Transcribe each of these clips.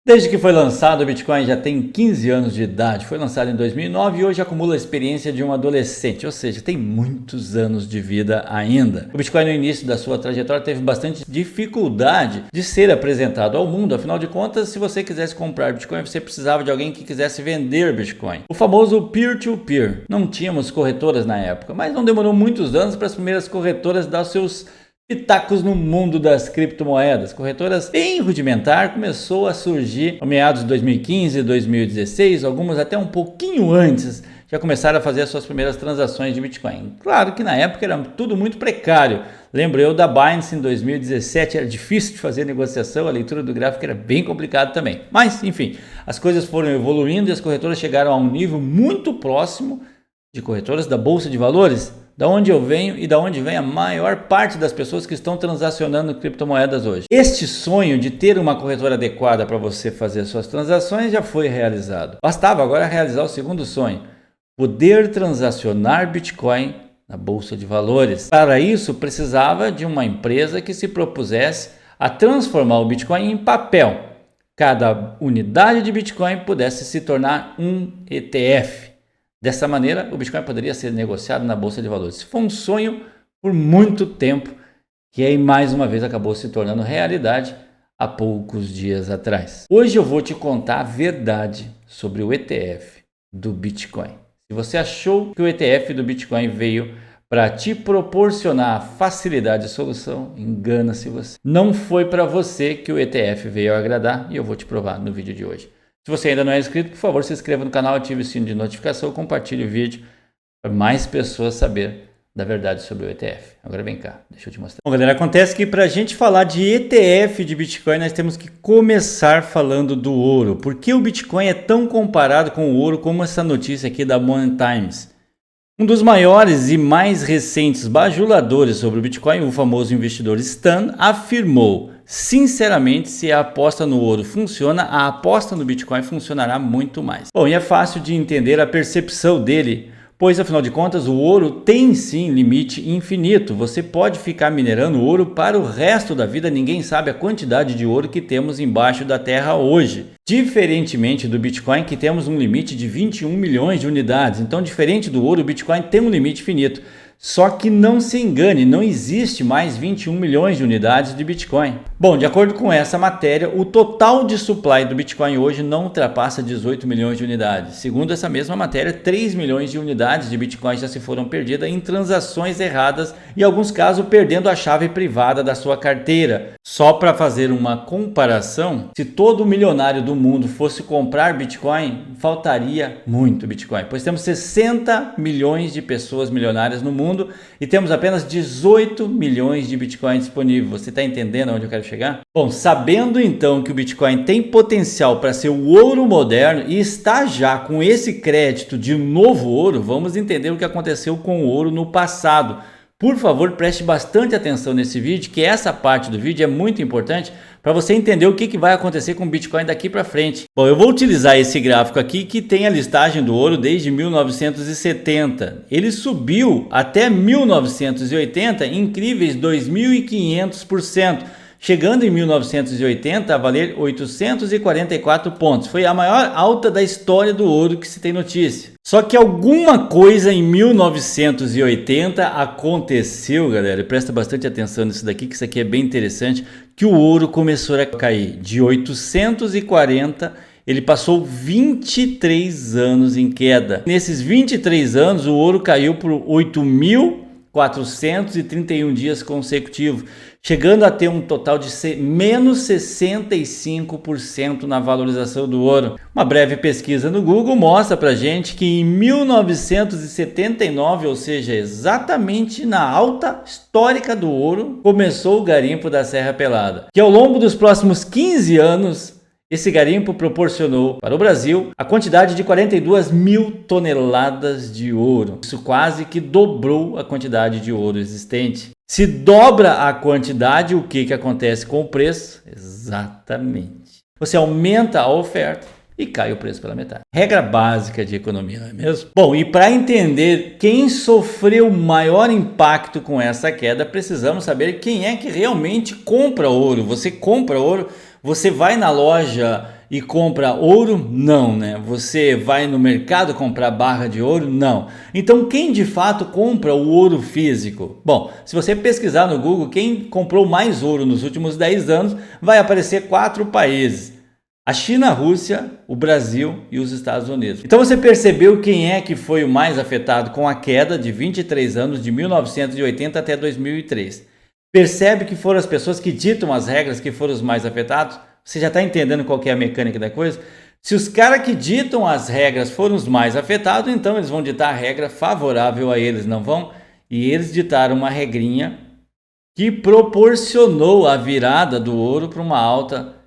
Desde que foi lançado, o Bitcoin já tem 15 anos de idade. Foi lançado em 2009 e hoje acumula a experiência de um adolescente, ou seja, tem muitos anos de vida ainda. O Bitcoin no início da sua trajetória teve bastante dificuldade de ser apresentado ao mundo. Afinal de contas, se você quisesse comprar Bitcoin, você precisava de alguém que quisesse vender Bitcoin. O famoso peer-to-peer. Não tínhamos corretoras na época, mas não demorou muitos anos para as primeiras corretoras dar seus pitacos no mundo das criptomoedas. Corretoras bem rudimentar começou a surgir em meados de 2015, 2016, algumas até um pouquinho antes já começaram a fazer as suas primeiras transações de Bitcoin. Claro que na época era tudo muito precário. Lembro eu da Binance em 2017, era difícil de fazer negociação, a leitura do gráfico era bem complicado também. Mas, enfim, as coisas foram evoluindo e as corretoras chegaram a um nível muito próximo de corretoras da Bolsa de Valores, da onde eu venho e da onde vem a maior parte das pessoas que estão transacionando criptomoedas hoje. Este sonho de ter uma corretora adequada para você fazer suas transações já foi realizado. Bastava agora realizar o segundo sonho: poder transacionar Bitcoin na Bolsa de Valores. Para isso, precisava de uma empresa que se propusesse a transformar o Bitcoin em papel. Cada unidade de Bitcoin pudesse se tornar um ETF. Dessa maneira, o Bitcoin poderia ser negociado na Bolsa de Valores. Foi um sonho por muito tempo, que aí mais uma vez acabou se tornando realidade há poucos dias atrás. Hoje eu vou te contar a verdade sobre o ETF do Bitcoin. Se você achou que o ETF do Bitcoin veio para te proporcionar a facilidade de solução, engana-se você. Não foi para você que o ETF veio agradar e eu vou te provar no vídeo de hoje. Se você ainda não é inscrito, por favor, se inscreva no canal, ative o sino de notificação, compartilhe o vídeo para mais pessoas saber da verdade sobre o ETF. Agora vem cá, deixa eu te mostrar. Bom, galera, acontece que para a gente falar de ETF de Bitcoin, nós temos que começar falando do ouro. Por que o Bitcoin é tão comparado com o ouro como essa notícia aqui da Money Times? Um dos maiores e mais recentes bajuladores sobre o Bitcoin, o famoso investidor Stan, afirmou: sinceramente, se a aposta no ouro funciona, a aposta no Bitcoin funcionará muito mais. Bom, e é fácil de entender a percepção dele, pois afinal de contas o ouro tem sim limite infinito. Você pode ficar minerando ouro para o resto da vida, ninguém sabe a quantidade de ouro que temos embaixo da terra hoje. Diferentemente do Bitcoin, que temos um limite de 21 milhões de unidades. Então, diferente do ouro, o Bitcoin tem um limite finito. Só que não se engane, não existe mais 21 milhões de unidades de Bitcoin. Bom, de acordo com essa matéria, o total de supply do Bitcoin hoje não ultrapassa 18 milhões de unidades. Segundo essa mesma matéria, 3 milhões de unidades de Bitcoin já se foram perdidas em transações erradas e, em alguns casos, perdendo a chave privada da sua carteira. Só para fazer uma comparação, se todo milionário do mundo fosse comprar Bitcoin, faltaria muito Bitcoin, pois temos 60 milhões de pessoas milionárias no mundo e temos apenas 18 milhões de Bitcoin disponível. Você está entendendo onde eu quero chegar? Bom, sabendo então que o Bitcoin tem potencial para ser o ouro moderno e está já com esse crédito de novo ouro, vamos entender o que aconteceu com o ouro no passado. Por favor, preste bastante atenção nesse vídeo, que essa parte do vídeo é muito importante para você entender o que vai acontecer com o Bitcoin daqui para frente. Bom, eu vou utilizar esse gráfico aqui que tem a listagem do ouro desde 1970. Ele subiu até 1980, incríveis 2.500%. Chegando em 1980 a valer 844 pontos. Foi a maior alta da história do ouro que se tem notícia. Só que alguma coisa em 1980 aconteceu, galera. Presta bastante atenção nisso daqui, que isso aqui é bem interessante, que o ouro começou a cair. De 840, ele passou 23 anos em queda. Nesses 23 anos, o ouro caiu por 8.431 dias consecutivos, chegando a ter um total de menos 65% na valorização do ouro. Uma breve pesquisa no Google mostra pra gente que em 1979, ou seja, exatamente na alta histórica do ouro, começou o garimpo da Serra Pelada, que ao longo dos próximos 15 anos, esse garimpo proporcionou para o Brasil a quantidade de 42 mil toneladas de ouro. Isso quase que dobrou a quantidade de ouro existente. Se dobra a quantidade, o que acontece com o preço? Exatamente. Você aumenta a oferta e cai o preço pela metade. Regra básica de economia, não é mesmo? Bom, e para entender quem sofreu maior impacto com essa queda, precisamos saber quem é que realmente compra ouro. Você compra ouro? Você vai na loja e compra ouro? Não, né? Você vai no mercado comprar barra de ouro? Não. Então quem de fato compra o ouro físico? Bom, se você pesquisar no Google, quem comprou mais ouro nos últimos 10 anos, vai aparecer 4 países. A China, a Rússia, o Brasil e os Estados Unidos. Então você percebeu quem é que foi o mais afetado com a queda de 23 anos de 1980 até 2003. Percebe que foram as pessoas que ditam as regras que foram os mais afetados? Você já está entendendo qual que é a mecânica da coisa? Se os caras que ditam as regras foram os mais afetados, então eles vão ditar a regra favorável a eles, não vão? E eles ditaram uma regrinha que proporcionou a virada do ouro para uma alta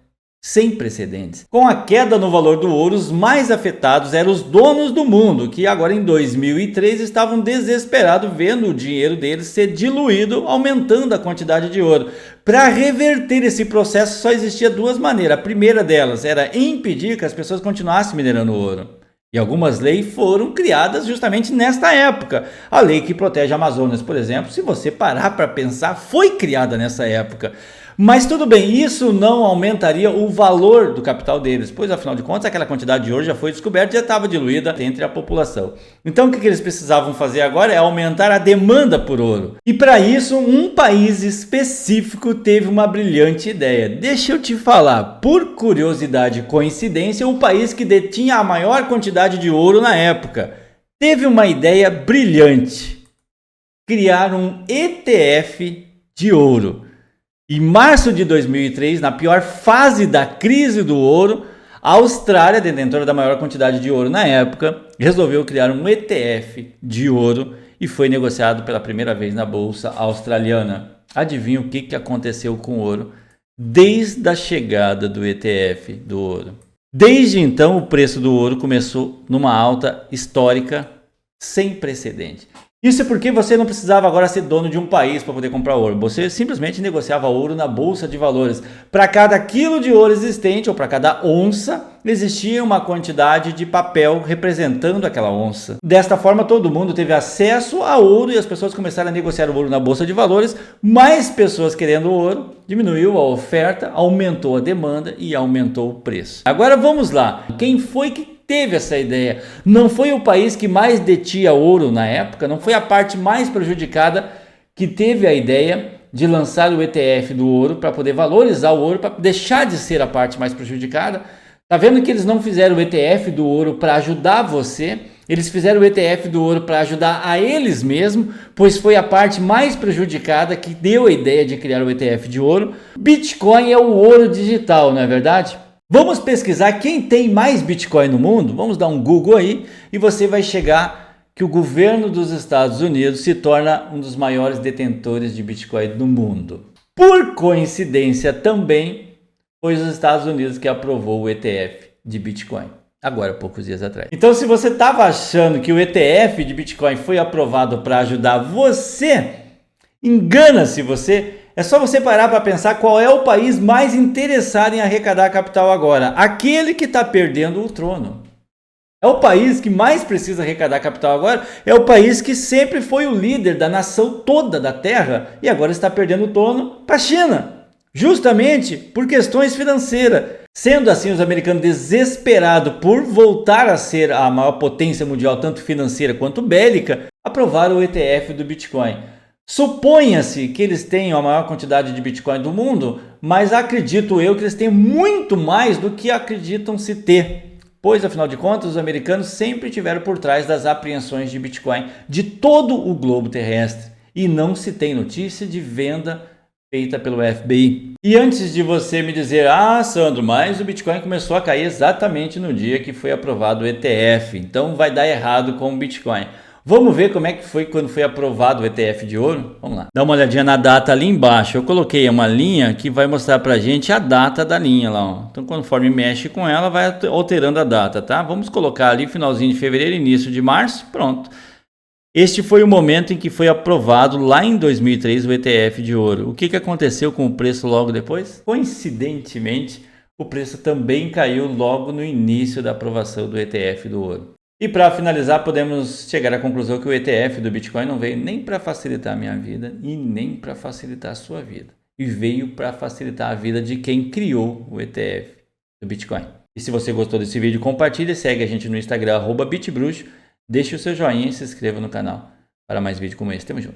sem precedentes. Com a queda no valor do ouro, os mais afetados eram os donos do mundo, que agora em 2003 estavam desesperados vendo o dinheiro deles ser diluído, aumentando a quantidade de ouro. Para reverter esse processo só existia 2 maneiras. A primeira delas era impedir que as pessoas continuassem minerando ouro. E algumas leis foram criadas justamente nesta época. A lei que protege a Amazônia, por exemplo, se você parar para pensar, foi criada nessa época. Mas tudo bem, isso não aumentaria o valor do capital deles, pois afinal de contas aquela quantidade de ouro já foi descoberta e já estava diluída entre a população. Então o que eles precisavam fazer agora é aumentar a demanda por ouro. E para isso um país específico teve uma brilhante ideia. Deixa eu te falar, por curiosidade e coincidência, o país que detinha a maior quantidade de ouro na época teve uma ideia brilhante: criar um ETF de ouro. Em março de 2003, na pior fase da crise do ouro, a Austrália, detentora da maior quantidade de ouro na época, resolveu criar um ETF de ouro e foi negociado pela primeira vez na bolsa australiana. Adivinha o que aconteceu com o ouro desde a chegada do ETF do ouro? Desde então, o preço do ouro começou numa alta histórica sem precedente. Isso é porque você não precisava agora ser dono de um país para poder comprar ouro. Você simplesmente negociava ouro na bolsa de valores. Para cada quilo de ouro existente, ou para cada onça, existia uma quantidade de papel representando aquela onça. Desta forma, todo mundo teve acesso a ouro e as pessoas começaram a negociar o ouro na bolsa de valores. Mais pessoas querendo ouro, diminuiu a oferta, aumentou a demanda e aumentou o preço. Agora vamos lá. Quem foi que teve essa ideia? Não foi o país que mais detinha ouro na época, não foi a parte mais prejudicada que teve a ideia de lançar o ETF do ouro para poder valorizar o ouro, para deixar de ser a parte mais prejudicada. Tá vendo que eles não fizeram o ETF do ouro para ajudar você, eles fizeram o ETF do ouro para ajudar a eles mesmos, pois foi a parte mais prejudicada que deu a ideia de criar o ETF de ouro. Bitcoin é o ouro digital, não é verdade? Vamos pesquisar quem tem mais Bitcoin no mundo? Vamos dar um Google aí e você vai chegar que o governo dos Estados Unidos se torna um dos maiores detentores de Bitcoin do mundo. Por coincidência também, foi os Estados Unidos que aprovou o ETF de Bitcoin, agora poucos dias atrás. Então se você estava achando que o ETF de Bitcoin foi aprovado para ajudar você, engana-se você. É só você parar para pensar qual é o país mais interessado em arrecadar capital agora. Aquele que está perdendo o trono. É o país que mais precisa arrecadar capital agora. É o país que sempre foi o líder da nação toda da Terra e agora está perdendo o trono para a China. Justamente por questões financeiras. Sendo assim, os americanos desesperados por voltar a ser a maior potência mundial, tanto financeira quanto bélica, aprovaram o ETF do Bitcoin. Suponha-se que eles tenham a maior quantidade de Bitcoin do mundo, mas acredito eu que eles têm muito mais do que acreditam se ter. Pois, afinal de contas, os americanos sempre estiveram por trás das apreensões de Bitcoin de todo o globo terrestre. E não se tem notícia de venda feita pelo FBI. E antes de você me dizer, Sandro, mas o Bitcoin começou a cair exatamente no dia que foi aprovado o ETF, então vai dar errado com o Bitcoin. Vamos ver como é que foi quando foi aprovado o ETF de ouro? Vamos lá. Dá uma olhadinha na data ali embaixo. Eu coloquei uma linha que vai mostrar pra gente a data da linha lá, ó. Então, conforme mexe com ela, vai alterando a data, tá? Vamos colocar ali finalzinho de fevereiro, início de março. Pronto. Este foi o momento em que foi aprovado lá em 2003 o ETF de ouro. O que aconteceu com o preço logo depois? Coincidentemente, o preço também caiu logo no início da aprovação do ETF do ouro. E para finalizar, podemos chegar à conclusão que o ETF do Bitcoin não veio nem para facilitar a minha vida e nem para facilitar a sua vida. E veio para facilitar a vida de quem criou o ETF do Bitcoin. E se você gostou desse vídeo, compartilhe, segue a gente no Instagram, @bitbruxo, deixe o seu joinha e se inscreva no canal para mais vídeos como esse. Tamo junto.